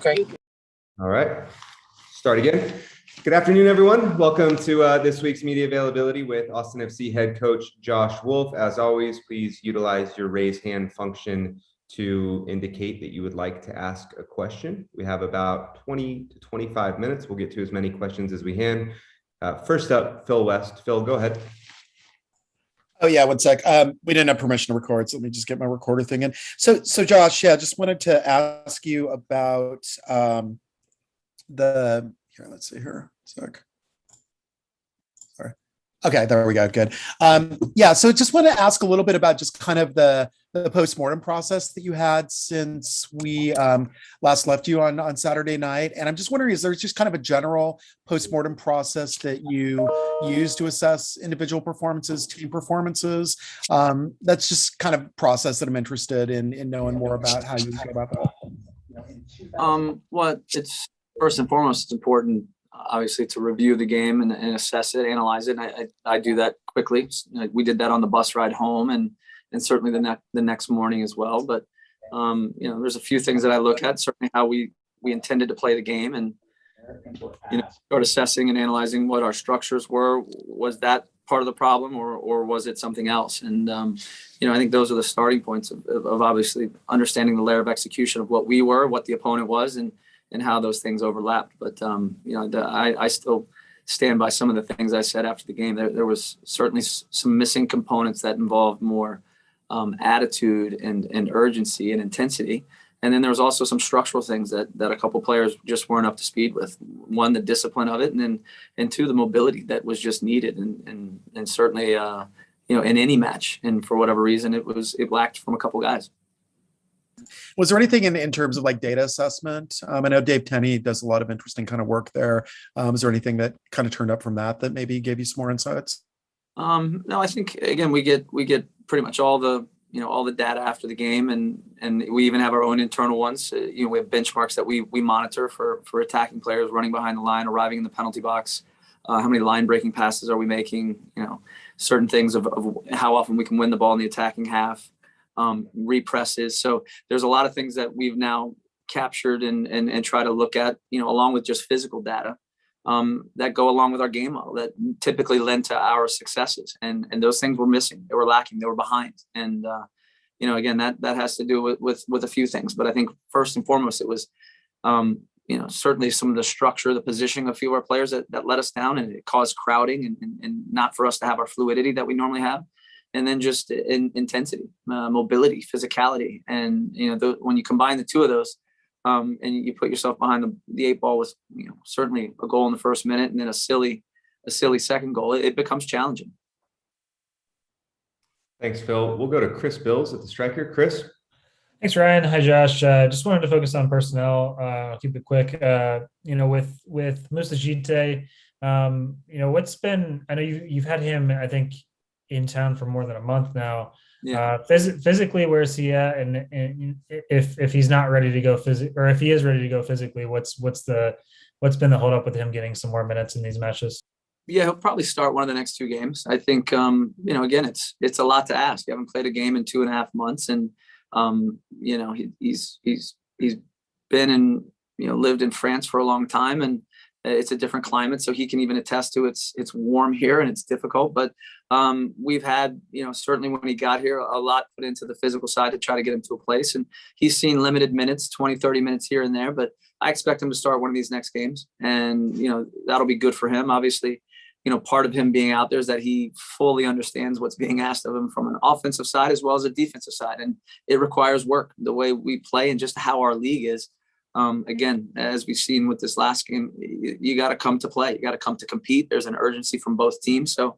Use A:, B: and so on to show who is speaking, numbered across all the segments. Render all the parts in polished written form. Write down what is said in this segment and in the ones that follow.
A: Okay.
B: All right. Start again. Good afternoon, everyone. Welcome to this week's media availability with Austin FC head coach Josh Wolff. As always, please utilize your raise hand function to indicate that you would like to ask a question. We have about 20 to 25 minutes. We'll get to as many questions as we can. First up, Phil West. Phil, go ahead.
C: Oh yeah, one sec. We didn't have permission to record, so let me just get my recorder thing in. So Josh, yeah, just wanted to ask you about let's see here. Sec. Sorry. Okay, there we go. Good. Yeah, so just want to ask a little bit about just kind of the post-mortem process that you had since we last left you on Saturday night. And I'm just wondering, is there just kind of a general post-mortem process that you use to assess individual performances, team performances? That's just kind of process that I'm interested in knowing more about how you go about that.
A: Well, it's first and foremost, it's important, obviously, to review the game and assess it, analyze it. And I do that quickly. We did that on the bus ride home and certainly the next morning as well. But there's a few things that I look at. Certainly how we intended to play the game, and start assessing and analyzing what our structures were. Was that part of the problem, or was it something else? And I think those are the starting points of obviously understanding the layer of execution of what we were, what the opponent was, and how those things overlapped. But I still stand by some of the things I said after the game. There was certainly some missing components that involved more attitude and urgency and intensity. And then there was also some structural things that a couple players just weren't up to speed with. One, the discipline of it, and two, the mobility that was just needed. And certainly, in any match, and for whatever reason, it lacked from a couple guys.
C: Was there anything in terms of like data assessment? I know Dave Tenney does a lot of interesting kind of work there. Is there anything that kind of turned up from that maybe gave you some more insights?
A: No, I think again we get pretty much all the data after the game, and we even have our own internal ones. We have benchmarks that we monitor for attacking players running behind the line, arriving in the penalty box. How many line breaking passes are we making? Certain things of how often we can win the ball in the attacking half. Represses. So there's a lot of things that we've now captured and try to look at, along with just physical data that go along with our game model that typically lend to our successes. And those things were missing. They were lacking. They were behind. And, again, that has to do with a few things. But I think first and foremost, it was, certainly some of the structure, the positioning of a few of our players that let us down, and it caused crowding and not for us to have our fluidity that we normally have. And then just intensity, mobility, physicality. And, when you combine the two of those and you put yourself behind the eight ball with, certainly a goal in the first minute and then a silly second goal, it becomes challenging.
B: Thanks, Phil. We'll go to Chris Bills at the striker. Chris.
D: Thanks, Ryan. Hi, Josh. Just wanted to focus on personnel. I'll keep it quick. With Moussa Jite, what's been, I know you've had him, I think, in town for more than a month now. Yeah. Physically, where is he at? And if he's not ready to go or if he is ready to go physically, what's been the holdup with him getting some more minutes in these matches?
A: Yeah, he'll probably start one of the next two games. I think, again, it's a lot to ask. You haven't played a game in 2.5 months, and he's been in, lived in France for a long time, and it's a different climate, so he can even attest to it's warm here and it's difficult. But we've had, certainly when he got here, a lot put into the physical side to try to get him to a place. And he's seen limited minutes, 20, 30 minutes here and there. But I expect him to start one of these next games. And, that'll be good for him. Obviously, part of him being out there is that he fully understands what's being asked of him from an offensive side as well as a defensive side. And it requires work, the way we play and just how our league is. Again, as we've seen with this last game, you got to come to play. You got to come to compete. There's an urgency from both teams. So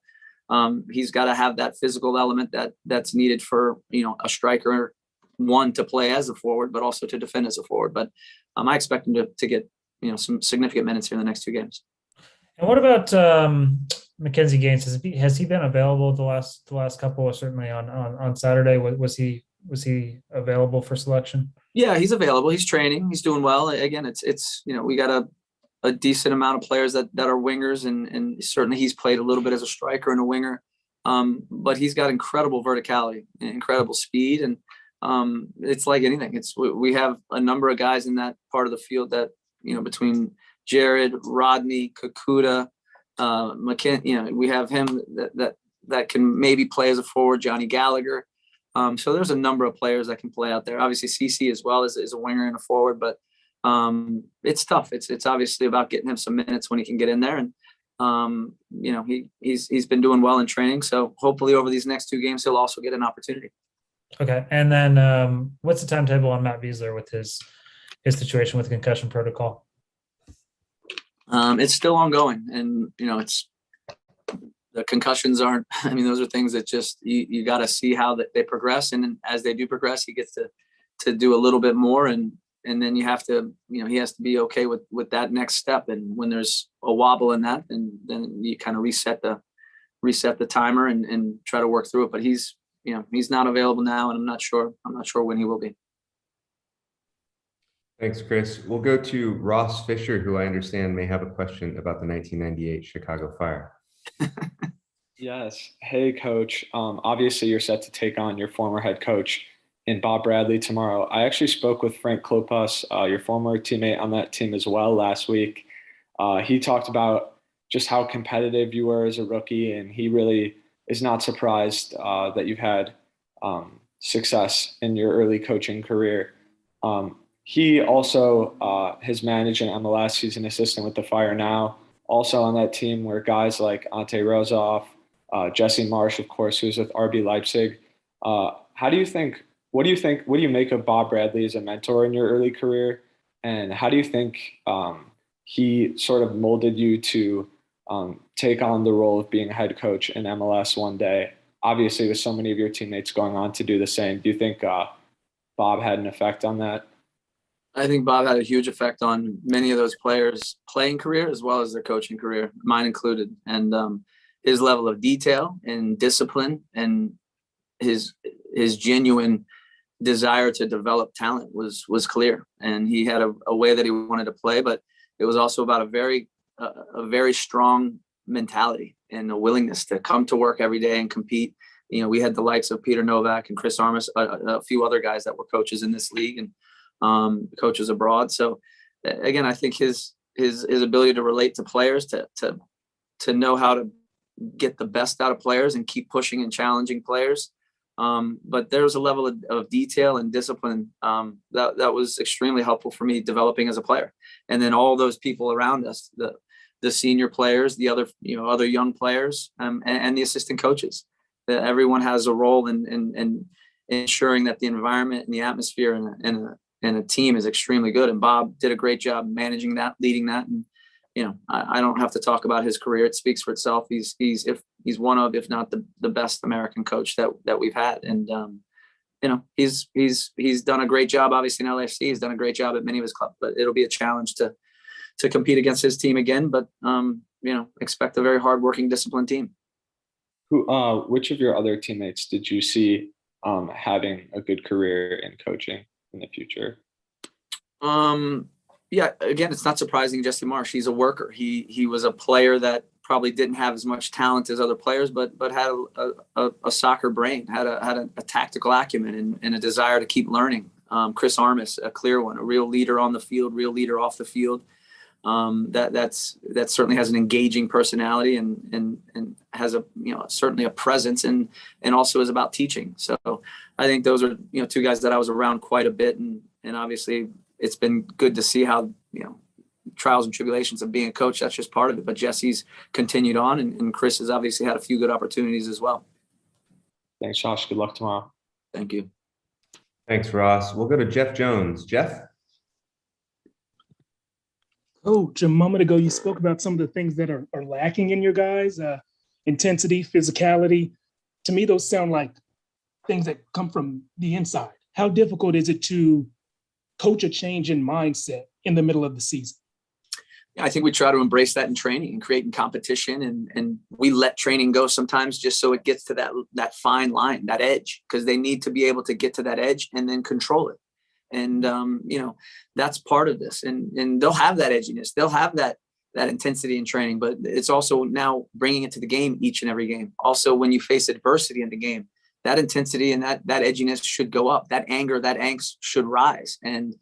A: he's got to have that physical element that's needed for, a striker, one, to play as a forward, but also to defend as a forward. But I expect him to get, some significant minutes here in the next two games.
D: And what about Mackenzie Gaines? Has he been available the last couple, or certainly on Saturday? Was he available for selection?
A: Yeah, he's available. He's training. He's doing well. Again, it's we got a decent amount of players that are wingers, and certainly he's played a little bit as a striker and a winger. But he's got incredible verticality and incredible speed, and it's like anything. We have a number of guys in that part of the field that, between Jared, Rodney, Kakuta, McKin, we have him that can maybe play as a forward, Johnny Gallagher. So there's a number of players that can play out there. Obviously CC as well is a winger and a forward, but it's tough. It's obviously about getting him some minutes when he can get in there. And, he's been doing well in training. So hopefully over these next 2 games, he'll also get an opportunity.
D: Okay. And then what's the timetable on Matt Beasler with his situation with concussion protocol?
A: It's still ongoing, and it's the concussions aren't. I mean, those are things that just you got to see how they progress, and as they do progress, he gets to do a little bit more, and then you have to, he has to be okay with that next step. And when there's a wobble in that, and then you kind of reset the timer and try to work through it. But he's not available now, and I'm not sure when he will be.
B: Thanks, Chris. We'll go to Ross Fisher, who I understand may have a question about the 1998 Chicago Fire.
E: Yes. Hey, Coach. Obviously, you're set to take on your former head coach in Bob Bradley tomorrow. I actually spoke with Frank Klopas, your former teammate on that team as well, last week. He talked about just how competitive you were as a rookie, and he really is not surprised that you've had success in your early coaching career. He also has managed an MLS. He's an assistant with the Fire now. Also on that team were guys like Ante Rozoff, Jesse Marsh, of course, who's with RB Leipzig. What do you make of Bob Bradley as a mentor in your early career? And how do you think he sort of molded you to take on the role of being a head coach in MLS one day? Obviously, with so many of your teammates going on to do the same, do you think Bob had an effect on that?
A: I think Bob had a huge effect on many of those players' playing career as well as their coaching career, mine included. And his level of detail and discipline and his genuine desire to develop talent was clear. And he had a way that he wanted to play, but it was also about a very strong mentality and a willingness to come to work every day and compete. We had the likes of Peter Novak and Chris Armas, a few other guys that were coaches in this league and coaches abroad. So again, I think his ability to relate to players, to know how to get the best out of players and keep pushing and challenging players. But there was a level of detail and discipline that was extremely helpful for me developing as a player. And then all those people around us, the senior players, the other young players, and the assistant coaches, that everyone has a role in ensuring that the environment and the atmosphere and a team is extremely good. And Bob did a great job managing that, leading that. And, I don't have to talk about his career. It speaks for itself. He's one of, if not the best American coach that we've had. And, he's done a great job, obviously in LAFC. He's done a great job at many of his clubs, but it'll be a challenge to compete against his team again. But, expect a very hardworking, disciplined team.
E: Which of your other teammates did you see having a good career in coaching in the future?
A: Yeah, again, it's not surprising. Jesse Marsh, he's a worker. He was a player that probably didn't have as much talent as other players, but had a soccer brain, had a tactical acumen and a desire to keep learning. Chris Armas, a clear one, a real leader on the field, real leader off the field. That certainly has an engaging personality and has certainly a presence and also is about teaching. So I think those are 2 guys that I was around quite a bit, and obviously it's been good to see how trials and tribulations of being a coach, that's just part of it. But Jesse's continued on, and Chris has obviously had a few good opportunities as well.
E: Thanks, Josh. Good luck tomorrow.
A: Thank you.
B: Thanks, Ross. We'll go to Jeff Jones. Jeff?
F: Coach, a moment ago, you spoke about some of the things that are lacking in your guys, intensity, physicality. To me, those sound like things that come from the inside. How difficult is it to coach a change in mindset in the middle of the season?
A: I think we try to embrace that in training and creating competition, and we let training go sometimes just so it gets to that fine line, that edge, because they need to be able to get to that edge and then control it. And, that's part of this. And they'll have that edginess. They'll have that intensity in training, but it's also now bringing it to the game each and every game. Also, when you face adversity in the game, that intensity and that edginess should go up. That anger, that angst should rise. And,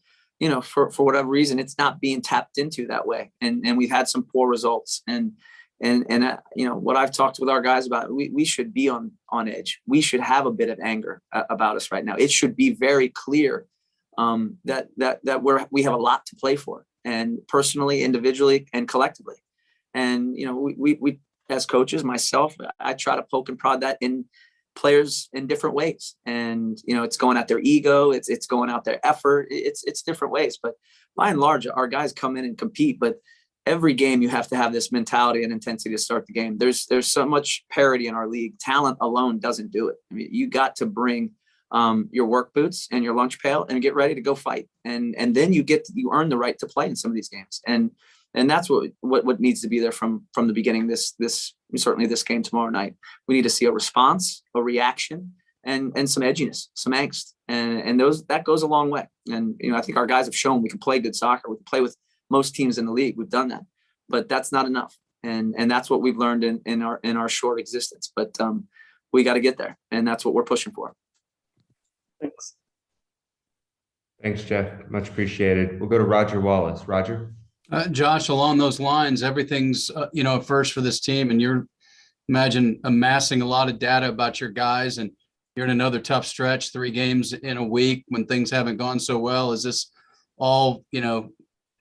A: for whatever reason, it's not being tapped into that way. And we've had some poor results. And what I've talked with our guys about, we should be on edge. We should have a bit of anger about us right now. It should be very clear that we have a lot to play for, and personally, individually, and collectively. And, we as coaches, myself, I try to poke and prod that in players in different ways. And, it's going at their ego. It's going out their effort. It's different ways. But by and large, our guys come in and compete. But every game you have to have this mentality and intensity to start the game. There's so much parity in our league. Talent alone doesn't do it. I mean, you got to bring your work boots and your lunch pail and get ready to go fight. And then you earn the right to play in some of these games. And that's what needs to be there from the beginning. This certainly this game tomorrow night. We need to see a response, a reaction, and some edginess, some angst. And that goes a long way. And I think our guys have shown we can play good soccer. We can play with most teams in the league. We've done that, but that's not enough. And that's what we've learned in our short existence. But we got to get there, and that's what we're pushing for.
F: Thanks.
B: Thanks, Jeff. Much appreciated. We'll go to Roger Wallace. Roger.
G: Josh, along those lines, everything's, a first for this team, and you're imagine amassing a lot of data about your guys, and you're in another tough stretch, 3 games in a week when things haven't gone so well. Is this all,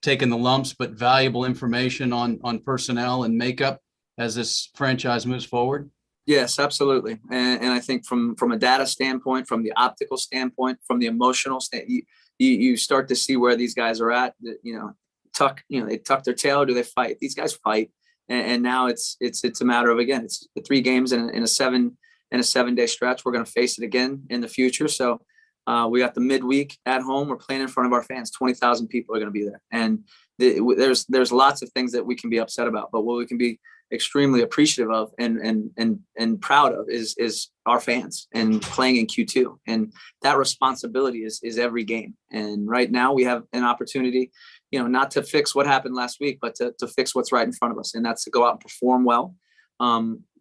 G: taking the lumps, but valuable information on personnel and makeup as this franchise moves forward?
A: Yes, absolutely. And I think from a data standpoint, from the optical standpoint, from the emotional standpoint, you start to see where these guys are at. They tuck their tail, or do they fight? These guys fight. And now it's a matter of, again, it's 3 games in a 7-day stretch. We're going to face it again in the future. So we got the midweek at home. We're playing in front of our fans. 20,000 people are going to be there. And there's lots of things that we can be upset about, but what we can be extremely appreciative of and proud of is our fans and playing in Q2. And that responsibility is every game. And right now we have an opportunity, not to fix what happened last week, but to fix what's right in front of us. And that's to go out and perform well,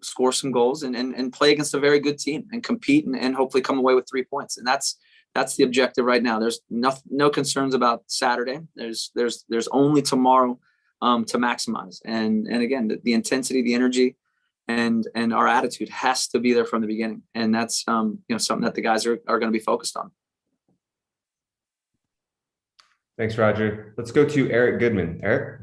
A: score some goals and play against a very good team and compete and hopefully come away with 3 points. And that's the objective right now. There's no concerns about Saturday. There's only tomorrow to maximize. And again, the intensity, the energy, and our attitude has to be there from the beginning. And that's something that the guys are going to be focused on.
B: Thanks, Roger. Let's go to Eric Goodman. Eric.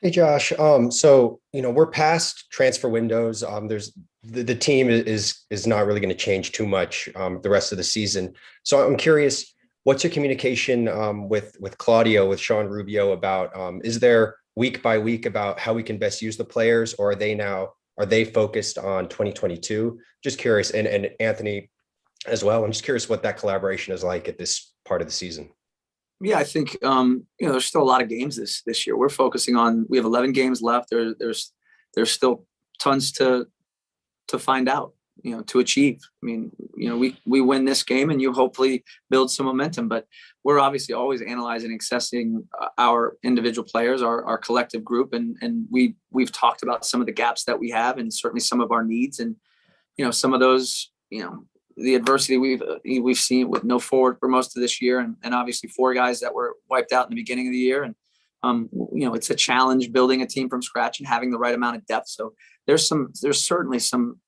H: Hey, Josh. So, we're past transfer windows. There's the team is not really going to change too much the rest of the season. So I'm curious, what's your communication with Claudio, with Sean Rubio about, is there week by week about how we can best use the players, or are they focused on 2022? Just curious. And Anthony as well. I'm just curious what that collaboration is like at this part of the season.
A: Yeah, I think there's still a lot of games this year. We're focusing on. We have 11 games left. There's still tons to find out, to achieve. I mean, we win this game and you hopefully build some momentum. But we're obviously always analyzing and assessing our individual players, our collective group, and we've talked about some of the gaps that we have and certainly some of our needs, and some of those the adversity we've seen with no forward for most of this year, and obviously 4 guys that were wiped out in the beginning of the year. And it's a challenge building a team from scratch and having the right amount of depth. So there's certainly some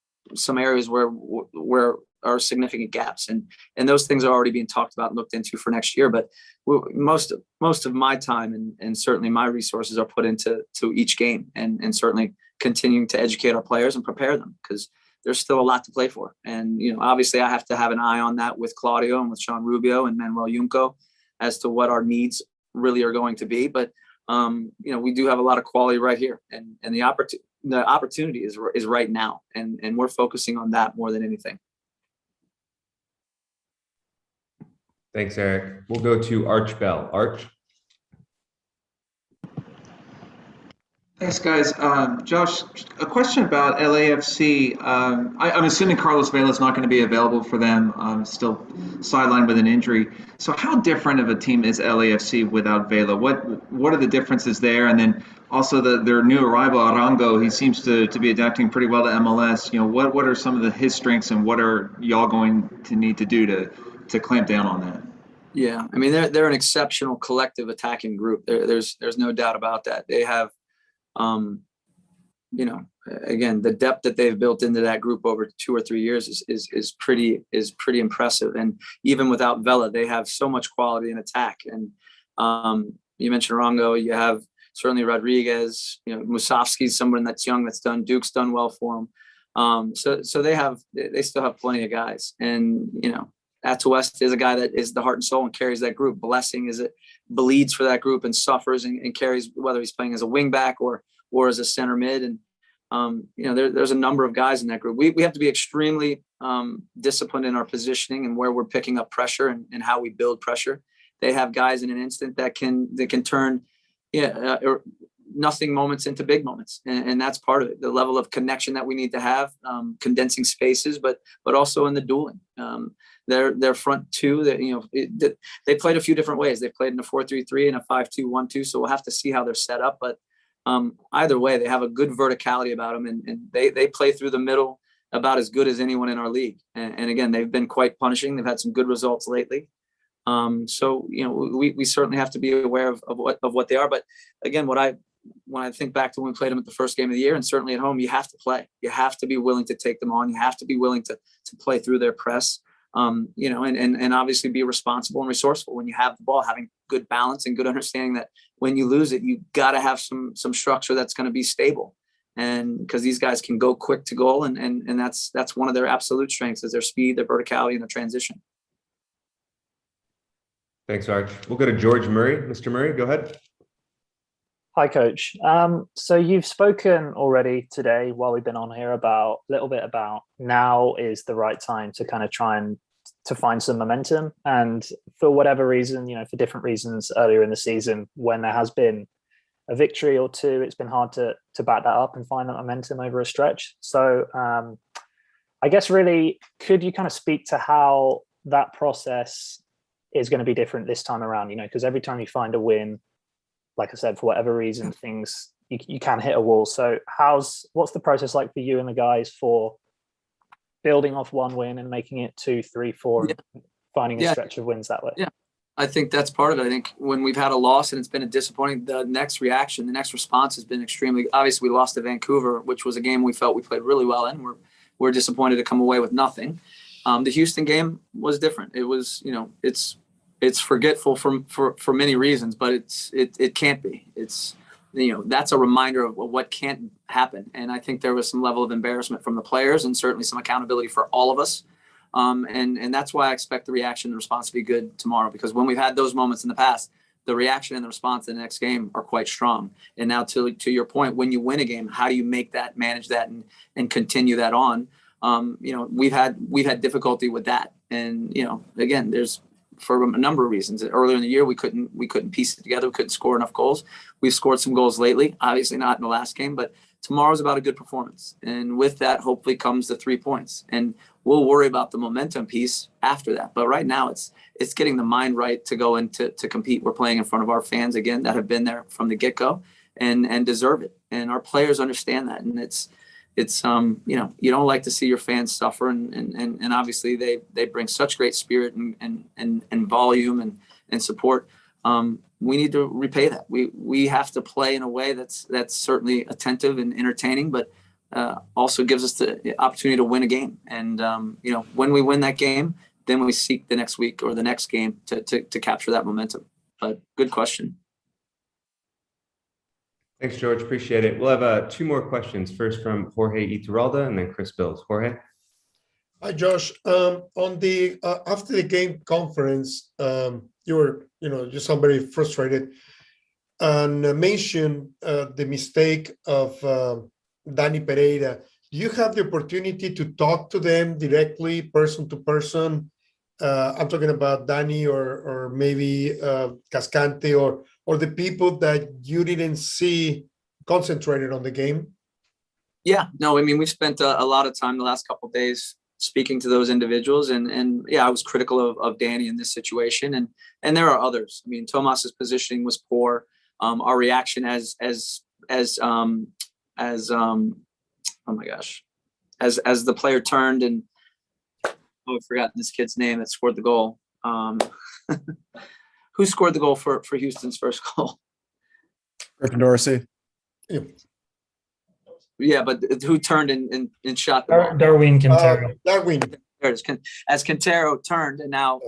A: areas where are significant gaps, and those things are already being talked about and looked into for next year. But most of my time and certainly my resources are put into each game, and certainly continuing to educate our players and prepare them, because there's still a lot to play for. And, obviously I have to have an eye on that with Claudio and with Sean Rubio and Manuel Junco as to what our needs really are going to be. But, we do have a lot of quality right here, and the opportunity is right now. And we're focusing on that more than anything.
B: Thanks, Eric. We'll go to Arch Bell. Arch.
I: Thanks, guys. Josh, a question about LAFC. I'm assuming Carlos Vela is not going to be available for them, still sidelined with an injury. So how different of a team is LAFC without Vela? What are the differences there? And then also their new arrival, Arango, he seems to be adapting pretty well to MLS. What are some of his strengths, and what are y'all going to need to do to clamp down on that?
A: Yeah, I mean they're an exceptional collective attacking group. There's no doubt about that. They have um, again, the depth that they've built into that group over 2 or 3 years is pretty impressive. And even without Vela, they have so much quality in attack. And you mentioned Rongo, you have certainly Rodriguez, Musovski's someone that's young, Duke's done well for them. So they still have plenty of guys. And, West is a guy that is the heart and soul and carries that group. Blessing bleeds for that group and suffers and carries, whether he's playing as a wing back or as a center mid. And there's a number of guys in that group. We have to be extremely disciplined in our positioning and where we're picking up pressure and how we build pressure. They have guys in an instant that can turn nothing moments into big moments, and that's part of it. The level of connection that we need to have, condensing spaces, but also in the dueling. Their front two, that they played a few different ways. They played in a 4-3-3 and a 5-2-1-2. So we'll have to see how they're set up, but either way, they have a good verticality about them, and they play through the middle about as good as anyone in our league. And again, they've been quite punishing. They've had some good results lately. So we certainly have to be aware of what they are. But again, when I think back to when we played them at the first game of the year, and certainly at home, you have to play. You have to be willing to take them on. You have to be willing to play through their press. And obviously be responsible and resourceful when you have the ball, having good balance and good understanding that when you lose it, you got to have some structure that's going to be stable. And because these guys can go quick to goal, and that's one of their absolute strengths is their speed, their verticality, and their transition.
B: Thanks, Arch. We'll go to George Murray. Mr. Murray, go ahead.
J: Hi, Coach. So you've spoken already today while we've been on here a little bit about now is the right time to kind of try and to find some momentum. And for whatever reason, for different reasons earlier in the season, when there has been a victory or two, it's been hard to back that up and find that momentum over a stretch. So I guess really, could you kind of speak to how that process is going to be different this time around? Because every time you find a win, like I said, for whatever reason, things you can hit a wall. So what's the process like for you and the guys for building off one win and making it 2, 3, 4, and finding a stretch of wins that way?
A: Yeah, I think that's part of it. I think when we've had a loss and it's been a disappointing, the next response has been extremely. Obviously, we lost to Vancouver, which was a game we felt we played really well in. We're disappointed to come away with nothing. The Houston game was different. It was, it's forgetful for many reasons, but it can't be. It's that's a reminder of what can't happen. And I think there was some level of embarrassment from the players and certainly some accountability for all of us. And that's why I expect the reaction and the response to be good tomorrow, because when we've had those moments in the past, the reaction and the response in the next game are quite strong. And now to your point, when you win a game, how do you manage that and continue that on? We've had difficulty with that. And, again, there's, for a number of reasons. Earlier in the year, we couldn't piece it together. We couldn't score enough goals. We've scored some goals lately, obviously not in the last game, but tomorrow's about a good performance. And with that, hopefully comes the 3 points. And we'll worry about the momentum piece after that. But right now it's getting the mind right to go into to compete. We're playing in front of our fans again that have been there from the get-go and deserve it. And our players understand that. And it's you don't like to see your fans suffer, and obviously they bring such great spirit and volume and support. We need to repay that. We have to play in a way that's certainly attentive and entertaining, but also gives us the opportunity to win a game. And when we win that game, then we seek the next week or the next game to capture that momentum. But good question.
B: Thanks, George. Appreciate it. We'll have 2 more questions. First from Jorge Iturralda and then Chris Bills. Jorge.
K: Hi, Josh. On the after the game conference, you were, you sound very frustrated and mentioned the mistake of Danny Pereira. Do you have the opportunity to talk to them directly, person to person? I'm talking about Danny or maybe Cascante or the people that you didn't see concentrated on the game?
A: Yeah, no, I mean, we've spent a lot of time the last couple of days speaking to those individuals, and yeah, I was critical of Danny in this situation, and there are others. I mean, Tomas's positioning was poor. Our reaction as oh my gosh, as the player turned and I've forgotten this kid's name that scored the goal. Who scored the goal for Houston's first goal?
C: Griffin Dorsey.
A: Yeah, but who turned and shot the ball?
D: Darwin Quintero.
K: Darwin.
A: There it is. As Quintero turned and now,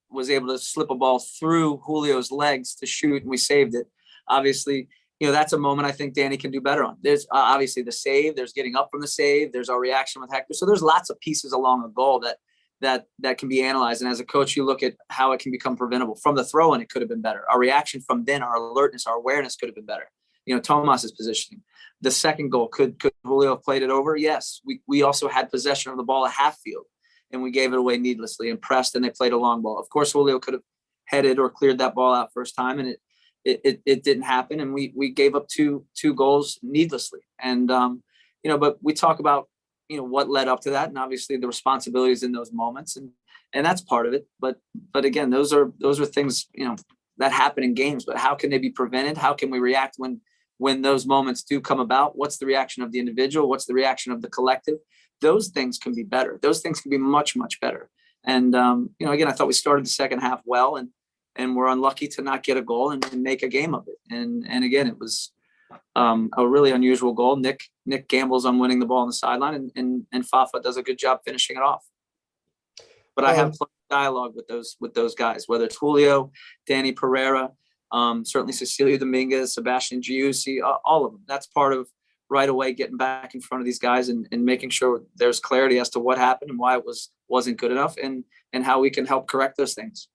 A: was able to slip a ball through Julio's legs to shoot, and we saved it. Obviously, that's a moment I think Danny can do better on. There's obviously the save, there's getting up from the save, there's our reaction with Hector. So there's lots of pieces along a goal that can be analyzed. And as a coach, you look at how it can become preventable. From the throw-in, it could have been better. Our reaction from then, our alertness, our awareness could have been better. Tomas's positioning. The second goal, could Julio have played it over? Yes. We also had possession of the ball at half field, and we gave it away needlessly and pressed, and they played a long ball. Of course, Julio could have headed or cleared that ball out first time, and it didn't happen. And we gave up two goals needlessly. And, but we talk about, what led up to that, and obviously the responsibilities in those moments, and that's part of it. But again, those are things, that happen in games, but how can they be prevented? How can we react when those moments do come about? What's the reaction of the individual? What's the reaction of the collective? Those things can be better. Those things can be much, much better. And, again, I thought we started the second half well, and we're unlucky to not get a goal and make a game of it. And again, it was a really unusual goal. Nick gambles on winning the ball on the sideline, and Fafa does a good job finishing it off. But I have dialogue with those guys, whether it's Julio, Danny Pereira, certainly Cecilia Dominguez, Sebastian Giussi, all of them. That's part of right away getting back in front of these guys and making sure there's clarity as to what happened and why it wasn't good enough, and how we can help correct those things.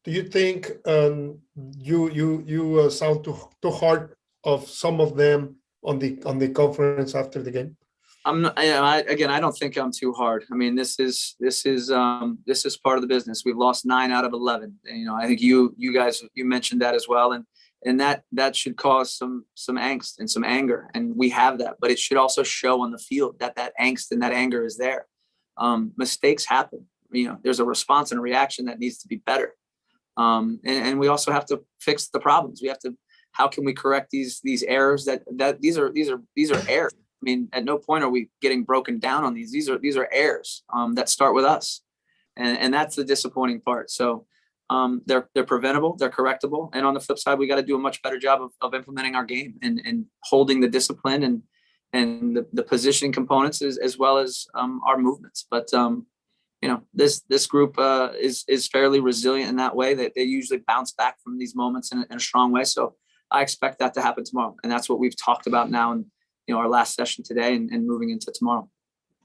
K: Do you think you sound too hard of some of them on the conference after the game?
A: I don't think I'm too hard. I mean, this is part of the business. We've lost 9 out of 11. And, I think you guys, you mentioned that as well. And that should cause some angst and some anger. And we have that, but it should also show on the field that angst and that anger is there. Mistakes happen. There's a response and a reaction that needs to be better. And we also have to fix the problems. How can we correct these errors that these are errors? I mean, at no point are we getting broken down on these. These are errors that start with us, and that's the disappointing part. So they're preventable, they're correctable, and on the flip side, we got to do a much better job of implementing our game and holding the discipline and the positioning components as well as our movements. But this group is fairly resilient in that way, that they usually bounce back from these moments in a strong way. So I expect that to happen tomorrow, and that's what we've talked about now in our last session today and moving into tomorrow.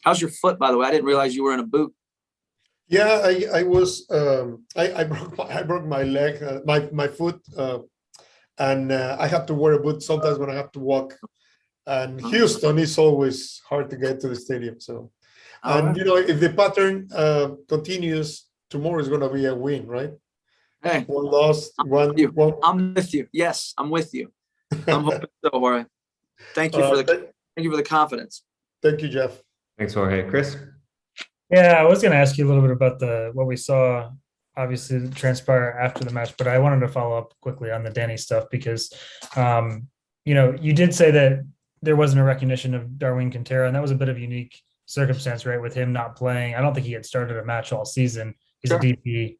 A: How's your foot, by the way? I didn't realize you were in a boot.
K: Yeah, I was. I broke my leg, my foot, and I have to wear a boot sometimes when I have to walk. And Houston is always hard to get to the stadium. So, and if the pattern continues, tomorrow is going to be a win, right?
A: Hey,
K: one loss, one.
A: I'm with you. Yes, I'm with you. I'm hoping so, Jorge. Thank you for the confidence.
K: Thank you, Jeff.
B: Thanks, Jorge. Chris?
D: Yeah, I was going to ask you a little bit about what we saw, obviously, transpire after the match, but I wanted to follow up quickly on the Danny stuff because, you did say that there wasn't a recognition of Darwin Quintero, and that was a bit of a unique circumstance, right, with him not playing. I don't think he had started a match all season. He's a DP.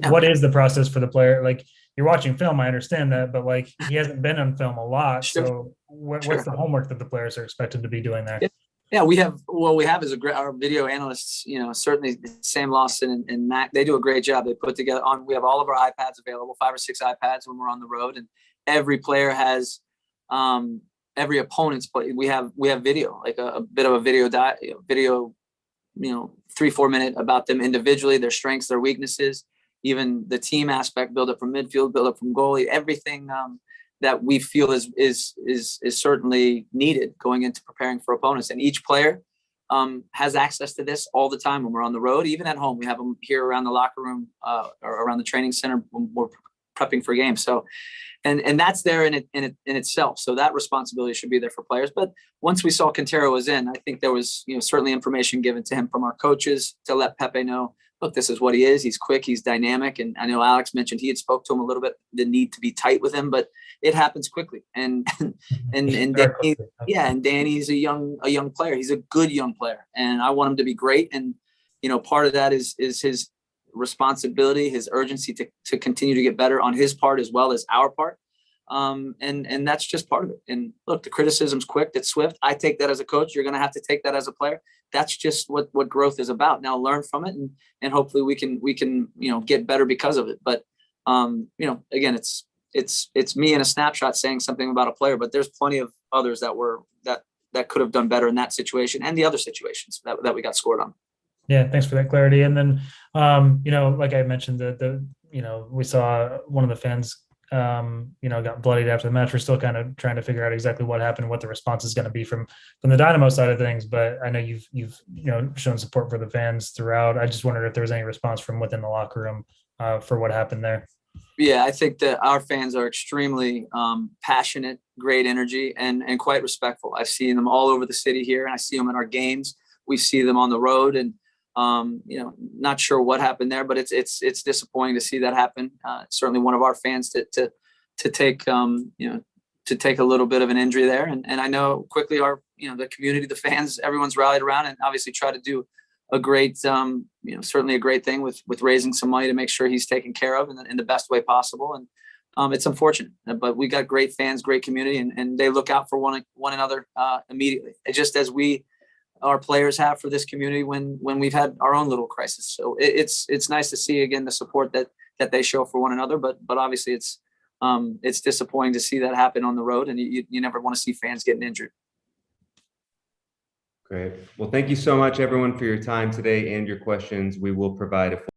D: What is the process for the player? Like, you're watching film, I understand that, but he hasn't been on film a lot. Sure. So what's the homework that the players are expected to be doing there?
A: Yeah, is our video analysts, certainly Sam Lawson and Mac, they do a great job. They put together we have all of our iPads available, 5 or 6 iPads when we're on the road, and every player has, every opponent's play. We have video, like a bit of a video, 3-4 minute about them individually, their strengths, their weaknesses, even the team aspect, build up from midfield, build up from goalie, everything that we feel is certainly needed going into preparing for opponents. And each player has access to this all the time when we're on the road, even at home. We have them here around the locker room or around the training center when we're prepping for games. So and that's there in itself. So that responsibility should be there for players. But once we saw Quintero was in, I think there was, certainly information given to him from our coaches to let Pepe know, look, this is what he is. He's quick, he's dynamic. And I know Alex mentioned he had spoke to him a little bit, the need to be tight with him, but it happens quickly. And Danny, and Danny's a young player. He's a good young player, and I want him to be great. And, part of that is his responsibility, his urgency to continue to get better on his part as well as our part. And that's just part of it. And look, the criticism's quick, it's swift. I take that as a coach. You're going to have to take that as a player. That's just what growth is about. Now learn from it, and hopefully we can get better because of it. But again, it's me in a snapshot saying something about a player, but there's plenty of others that could have done better in that situation and the other situations that we got scored on.
D: Yeah, thanks for that clarity. And then, like I mentioned, we saw one of the fans, got bloodied after the match. We're still kind of trying to figure out exactly what happened, what the response is going to be from the Dynamo side of things. But I know you've shown support for the fans throughout. I just wondered if there was any response from within the locker room for what happened there.
A: Yeah, I think that our fans are extremely passionate, great energy, and quite respectful. I've seen them all over the city here, and I see them in our games. We see them on the road, and not sure what happened there, but it's disappointing to see that happen. Certainly one of our fans to take to take a little bit of an injury there, and I know quickly our the community, the fans, everyone's rallied around and obviously try to do a great certainly a great thing with raising some money to make sure he's taken care of in the best way possible. And it's unfortunate, but we got great fans, great community, and they look out for one another immediately. It's just as our players have for this community when we've had our own little crisis. So it's nice to see again the support that they show for one another, but obviously it's disappointing to see that happen on the road, and you never want to see fans getting injured.
B: Great. Well, thank you so much, everyone, for your time today and your questions. We will provide a